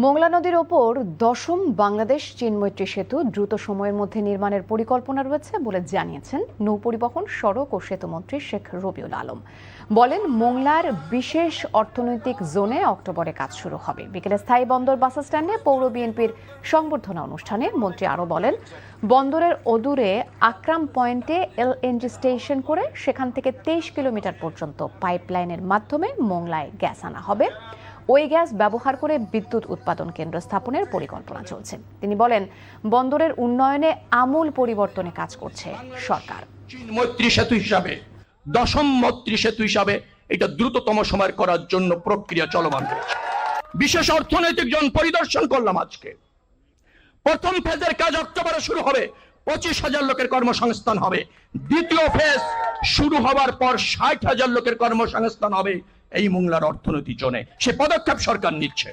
মোংলা নদীর ওপর ১০ম বাংলাদেশ চীন মৈত্রী সেতু দ্রুত সময়ের মধ্যে নির্মাণের পরিকল্পনা রয়েছে বলে জানিয়েছেন নৌপরিবহন, সড়ক ও সেতুমন্ত্রী শেখ রবিউল আলম। বলেন, মোংলার বিশেষ অর্থনৈতিক জোনে অক্টোবরে কাজ শুরু হবে। বিকেলে স্থায়ী বন্দর বাস স্ট্যান্ডে পৌর বিএনপির সংবর্ধনা অনুষ্ঠানে মন্ত্রী আরও বলেন, বন্দরের অদূরে আকরাম পয়েন্টে এলএনজি স্টেশন করে সেখান থেকে ২৩ কিলোমিটার পর্যন্ত পাইপলাইনের মাধ্যমে মোংলায় গ্যাস আনা হবে। ওই গ্যাস ব্যবহার করে বিদ্যুৎ উৎপাদন কেন্দ্র স্থাপনের পরিকল্পনা চলছে। তিনি বলেন, বন্দরের উন্নয়নে আমূল পরিবর্তনে কাজ করছে সরকার। চীন মৈত্রী সেতু হিসাবে ১০ম মৈত্রী সেতু হিসাবে এটা দ্রুততম সময় করার জন্য প্রক্রিয়া চলমান রয়েছে। বিশেষ অর্থনৈতিক জোন পরিদর্শন করলাম আজকে। প্রথম ফেজের কাজ অক্টোবরে শুরু হবে, ২৫,০০০ লোকের কর্মসংস্থান হবে। দ্বিতীয় ফেজ শুরু হওয়ার পর ৬০,০০০ লোকের কর্মসংস্থান হবে এই মোংলার অর্থনৈতিক জোনে। সে পদক্ষেপ সরকার নিচ্ছে।